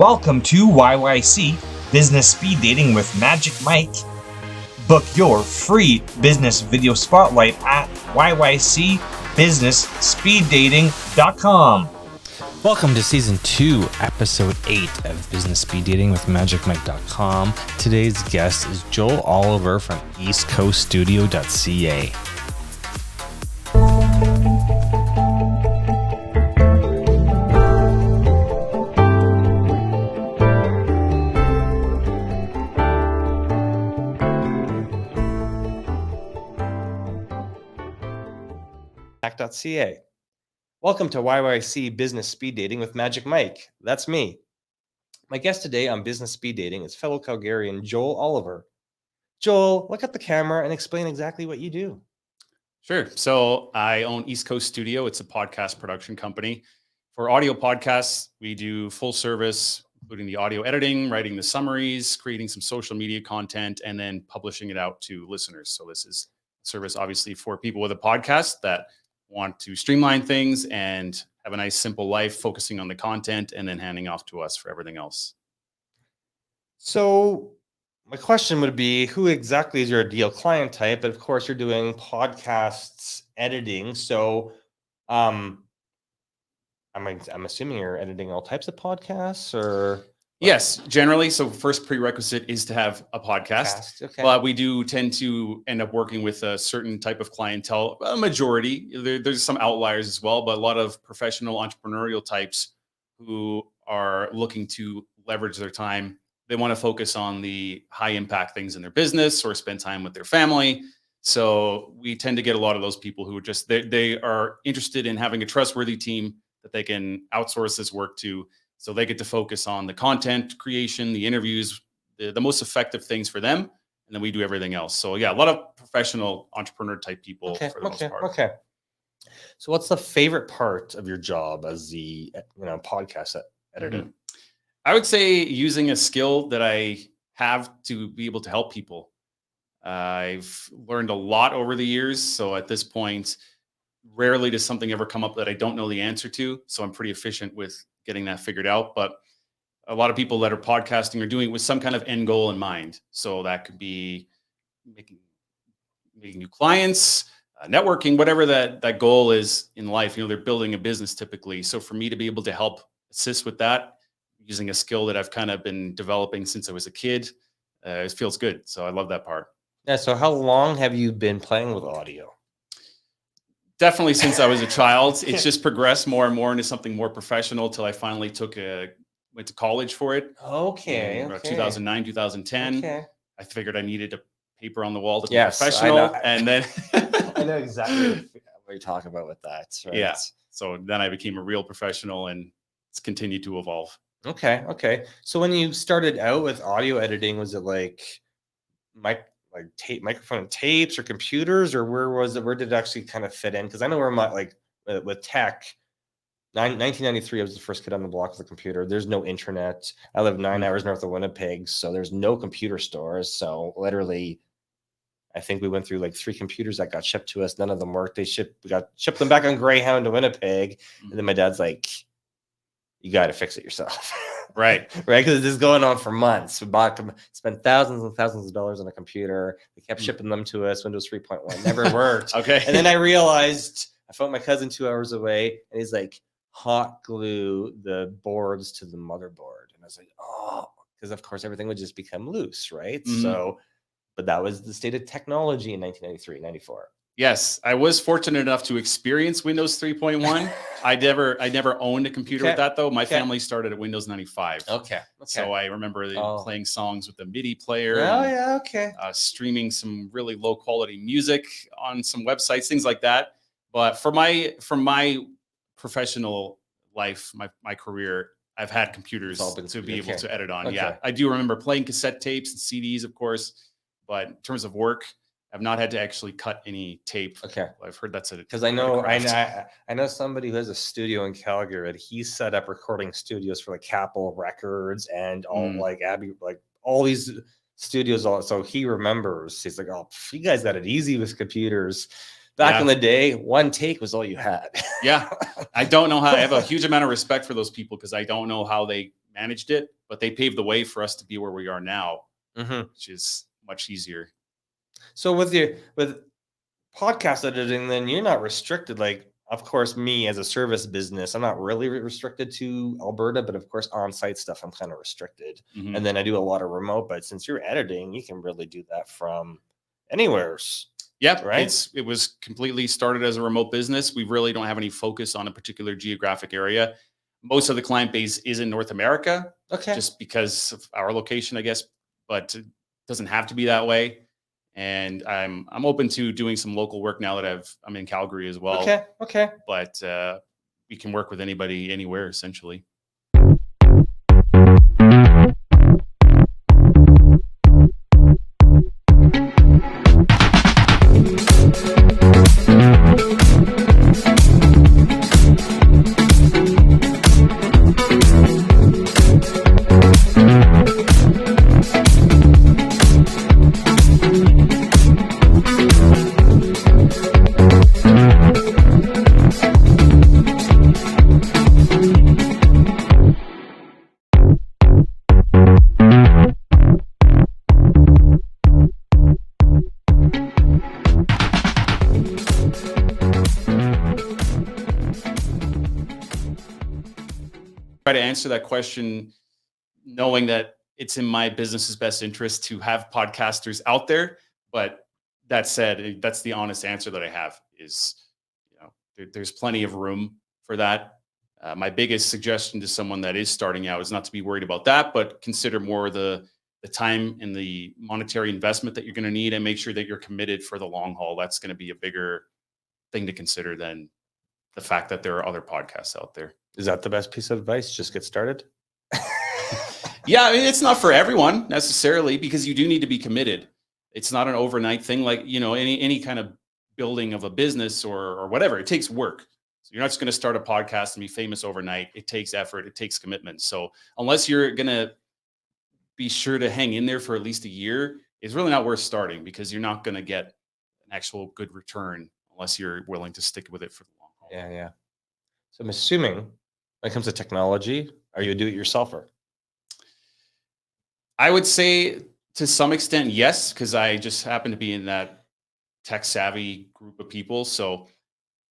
Welcome to YYC Business Speed Dating with Magic Mike. Book your free business video spotlight at YYCbusinessspeeddating.com. Welcome to Season 2, Episode 8 of Business Speed Dating with MagicMike.com. Today's guest is Joel Oliver from eastcoaststudio.ca. .ca. Welcome to YYC Business Speed Dating with Magic Mike. That's me. My guest today on Business Speed Dating is fellow Calgarian Joel Oliver. Joel, look at the camera and explain exactly what you do. Sure. So I own East Coast Studio. It's a podcast production company. For audio podcasts, we do full service, including the audio editing, writing the summaries, creating some social media content, and then publishing it out to listeners. So this is a service, obviously, for people with a podcast that want to streamline things and have a nice, simple life, focusing on the content and then handing off to us for everything else. So my question would be, who exactly is your ideal client type? But of course, you're doing podcasts editing. So I'm assuming you're editing all types of podcasts or... Yes, generally. So first prerequisite is to have a podcast. Okay. But we do tend to end up working with a certain type of clientele, a majority. There's some outliers as well, but a lot of professional entrepreneurial types who are looking to leverage their time. They want to focus on the high impact things in their business or spend time with their family. So we tend to get a lot of those people who are just, they are interested in having a trustworthy team that they can outsource this work to. So they get to focus on the content creation, the interviews, the most effective things for them. And then we do everything else. So yeah, a lot of professional entrepreneur type people for the most part. Okay. So what's the favorite part of your job as the podcast editor? Mm-hmm. I would say using a skill that I have to be able to help people. I've learned a lot over the years. So at this point, rarely does something ever come up that I don't know the answer to. So I'm pretty efficient with getting that figured out. But a lot of people that are podcasting are doing it with some kind of end goal in mind. So that could be making new clients, networking, whatever that goal is in life. They're building a business typically. So for me to be able to help assist with that, using a skill that I've kind of been developing since I was a kid, it feels good. So I love that part. Yeah. So how long have you been playing with audio? Definitely since I was a child. It's just progressed more and more into something more professional till I finally went to college for it. Okay. About 2009, 2010. Okay. I figured I needed a paper on the wall to be Yes, professional. I know. And then I know exactly what you're talking about with that. Right? Yeah. So then I became a real professional and it's continued to evolve. Okay. So when you started out with audio editing, was it like microphone and tapes or computers, or where did it actually kind of fit in? Because I know with tech, 1993, I was the first kid on the block with a computer. There's no internet. I live 9 hours north of Winnipeg, so there's no computer stores. So literally, I think we went through like 3 computers that got shipped to us. None of them worked. We got shipped them back on Greyhound to Winnipeg. And then my dad's like, you got to fix it yourself. Right. Because this is going on for months. We spent thousands and thousands of dollars on a computer. They kept shipping them to us. Windows 3.1 never worked. Okay. And then I realized, I phoned my cousin 2 hours away, and he's like, hot glue the boards to the motherboard. And I was like, oh, because of course everything would just become loose, right? Mm-hmm. So, but that was the state of technology in 1993, 94. Yes, I was fortunate enough to experience Windows 3.1. I never owned a computer with that though. My family started at Windows 95. Okay. So I remember playing songs with the MIDI player. Oh yeah, okay. Streaming some really low quality music on some websites, things like that. But for my professional life, my career, I've had computers to be able to edit on. Okay. Yeah, I do remember playing cassette tapes and CDs, of course. But in terms of work, I've not had to actually cut any tape. Okay. I've heard that's because I know somebody who has a studio in Calgary, and he set up recording studios for like Capitol Records and all all these studios. So he remembers. He's like, "Oh, you guys got it easy with computers." Back in the day, one take was all you had. Yeah. I don't know how. I have a huge amount of respect for those people because I don't know how they managed it, but they paved the way for us to be where we are now, Mm-hmm. which is much easier. So with podcast editing, then you're not restricted. Like, of course, me as a service business, I'm not really restricted to Alberta, but of course, on-site stuff, I'm kind of restricted. Mhm. And then I do a lot of remote, but since you're editing, you can really do that from anywhere. Yeah, Right? it was completely started as a remote business. We really don't have any focus on a particular geographic area. Most of the client base is in North America, Okay. just because of our location, I guess, but it doesn't have to be that way. And I'm open to doing some local work now that I'm in Calgary as well. Okay. Okay. But we can work with anybody anywhere essentially. Try to answer that question knowing that it's in my business's best interest to have podcasters out there. But that said, that's the honest answer that I have is, there's plenty of room for that. My biggest suggestion to someone that is starting out is not to be worried about that, but consider more the time and the monetary investment that you're going to need, and make sure that you're committed for the long haul. That's going to be a bigger thing to consider than the fact that there are other podcasts out there. Is that the best piece of advice? Just get started. Yeah, I mean, it's not for everyone necessarily, because you do need to be committed. It's not an overnight thing, like, any kind of building of a business or whatever. It takes work. So you're not just going to start a podcast and be famous overnight. It takes effort. It takes commitment. So unless you're going to be sure to hang in there for at least a year, it's really not worth starting, because you're not going to get an actual good return unless you're willing to stick with it for the long haul. Yeah, yeah. So I'm assuming when it comes to technology, are you a do-it-yourselfer? I would say to some extent, yes, because I just happen to be in that tech savvy group of people. So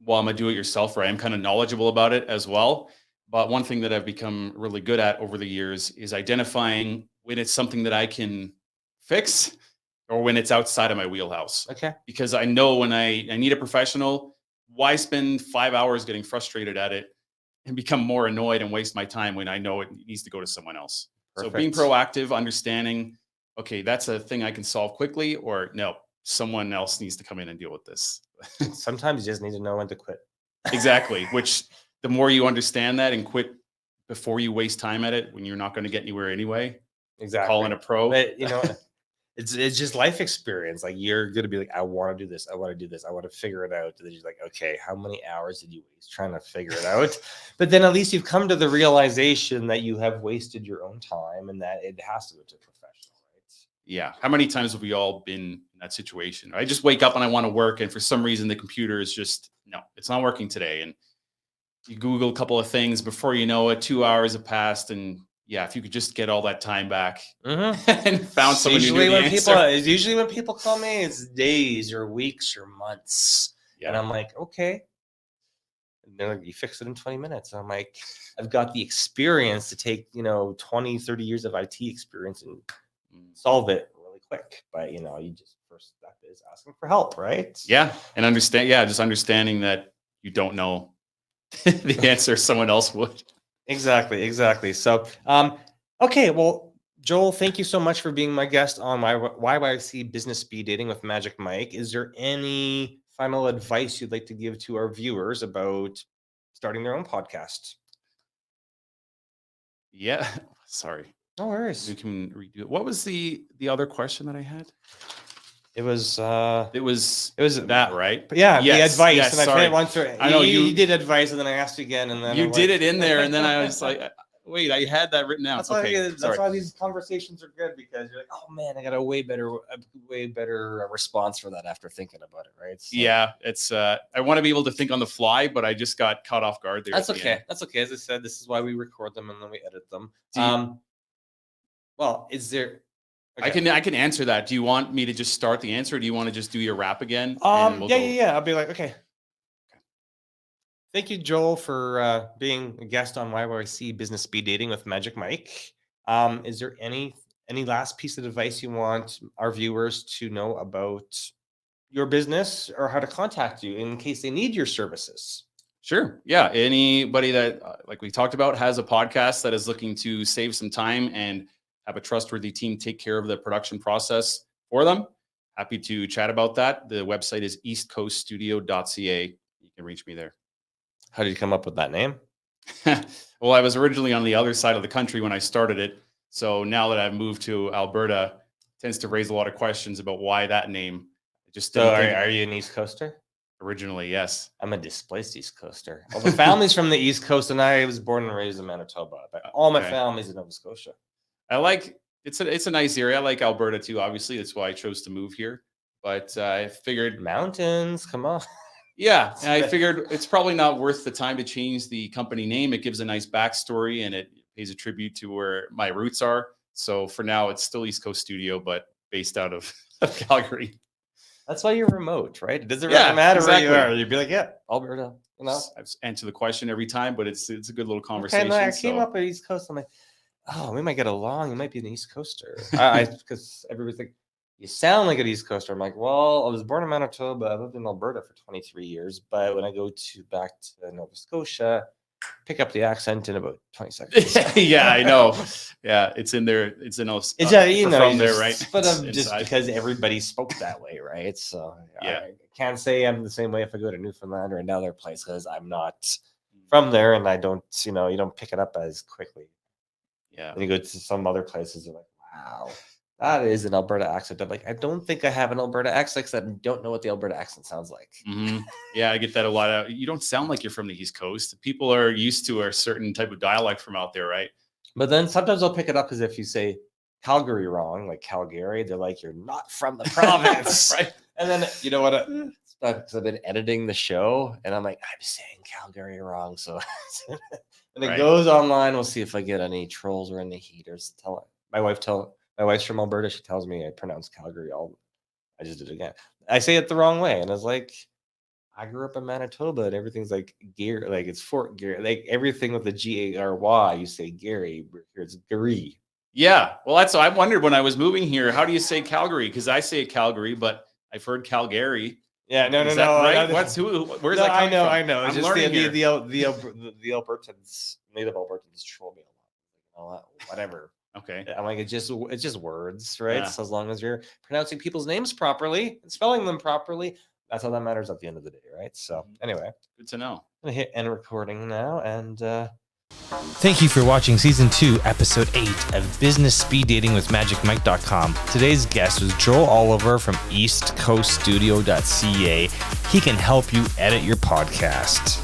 while I'm a do-it-yourselfer, I am kind of knowledgeable about it as well. But one thing that I've become really good at over the years is identifying when it's something that I can fix or when it's outside of my wheelhouse. Okay. Because I know when I need a professional, why spend 5 hours getting frustrated at it and become more annoyed and waste my time when I know it needs to go to someone else? Perfect. So being proactive, understanding, okay, that's a thing I can solve quickly, or no, someone else needs to come in and deal with this. Sometimes you just need to know when to quit. Exactly. Which the more you understand that and quit before you waste time at it, when you're not going to get anywhere anyway, Exactly. call in a pro. But it's just life experience. Like, you're gonna be like, I want to do this. I want to do this. I want to figure it out. And then you're like, okay, how many hours did you waste trying to figure it out? But then at least you've come to the realization that you have wasted your own time and that it has to go to a professional, right? Yeah. How many times have we all been in that situation? I just wake up and I want to work, and for some reason the computer is just, no, it's not working today. And you Google a couple of things, before you know it, 2 hours have passed, and yeah, if you could just get all that time back and found someone who knew the answer. Usually when people call me, it's days or weeks or months. Yeah. And I'm like, okay. And they're like, you fix it in 20 minutes. And I'm like, I've got the experience to take, 20, 30 years of IT experience and solve it really quick. But, you just, first step is asking for help, right? Yeah. And just understanding that you don't know the answer, someone else would. Exactly. So, okay. Well, Joel, thank you so much for being my guest on my YYC Business Speed Dating with Magic Mike. Is there any final advice you'd like to give to our viewers about starting their own podcast? Yeah. Sorry. No worries. We can redo it. What was the other question that I had? It was that, right? Yeah, yes, the advice. Yes, and sorry. I went through. I know you did advice, and then I asked you again, and then you did it in there, and then I was like, Wait, I had that written down. That's Okay, sorry. why these conversations are good, because you're like, oh man, I got a way better response for that after thinking about it, right? So, Yeah, it's I want to be able to think on the fly, but I just got caught off guard there. that's at the okay. end. That's okay. As I said, this is why we record them and then we edit them. Do you- Well, is there? I can answer that. Do you want me to just start the answer, or do you want to just do your wrap again? and we'll go? Yeah. I'll be like, okay. Thank you, Joel, for being a guest on YYC Business Speed Dating with Magic Mike. Is there any last piece of advice you want our viewers to know about your business or how to contact you in case they need your services? Sure. Yeah. Anybody that, like we talked about, has a podcast that is looking to save some time and have a trustworthy team take care of the production process for them, happy to chat about that. The website is eastcoaststudio.ca. You can reach me there. How did you come up with that name? Well, I was originally on the other side of the country when I started it. So now that I've moved to Alberta, it tends to raise a lot of questions about why that name. I just So didn't think are you an East Coaster? originally, yes. I'm a displaced East Coaster. Well, the family's from the East Coast, and I was born and raised in Manitoba. But all my Okay. family's in Nova Scotia. I like it's a nice area. I like Alberta too. Obviously, that's why I chose to move here. But I figured, Mountains, come on. yeah, and I figured it's probably not worth the time to change the company name. It gives a nice backstory and it pays a tribute to where my roots are. So for now, it's still East Coast Studio, but based out of Calgary. That's why you're remote, right? It doesn't Yeah, really matter exactly. where you are. You'd be like, yeah, Alberta. You know? I've answered the question every time, but it's a good little Okay, conversation. no, I came so- up at East Coast. I'm like, oh, we might get along. You might be an East Coaster. Because everybody's like, you sound like an East Coaster. I'm like, well, I was born in Manitoba. I lived in Alberta for 23 years. But when I go back to Nova Scotia, pick up the accent in about 20 seconds. Yeah, I know. Yeah, it's in there. It's in us. It's from you there, just- right? But It's just inside. because everybody spoke that way, right? So Yeah. I can't say I'm the same way if I go to Newfoundland or another place because I'm not from there, and I don't, you don't pick it up as quickly. Yeah. And you go to some other places, you're like, wow, that is an Alberta accent. I'm like, I don't think I have an Alberta accent because I don't know what the Alberta accent sounds like. Mhm. Yeah, I get that a lot. You don't sound like you're from the East Coast. People are used to a certain type of dialect from out there, right? But then sometimes I'll pick it up because if you say Calgary wrong, like Calgary, they're like, you're not from the province. Right. And then, you know what? Because I've been editing the show and I'm like, I'm saying Calgary wrong. So when it Right. goes online, we'll see if I get any trolls or any haters. My wife's from Alberta. She tells me I pronounce Calgary I just did it again. I say it the wrong way. And I was like, I grew up in Manitoba and everything's like Gary, like it's Fort Gary, like everything with the Gary, you say Gary, here it's Gary. Yeah. Well, I wondered when I was moving here, how do you say Calgary? Because I say Calgary, but I've heard Calgary. Yeah, no, Is no, that no. right? no, Where's no, that coming from? I know. It's I'm just learning here. the Albertans, native Albertans troll me a lot. Whatever. Okay. I'm like, it's just words, right? Yeah. So as long as you're pronouncing people's names properly and spelling them properly, that's all that matters at the end of the day, right? So anyway, Good to know. I'm gonna hit end recording now, and Thank you for watching Season 2, Episode 8 of Business Speed Dating with MagicMike.com. Today's guest was Joel Oliver from eastcoaststudio.ca. He can help you edit your podcast.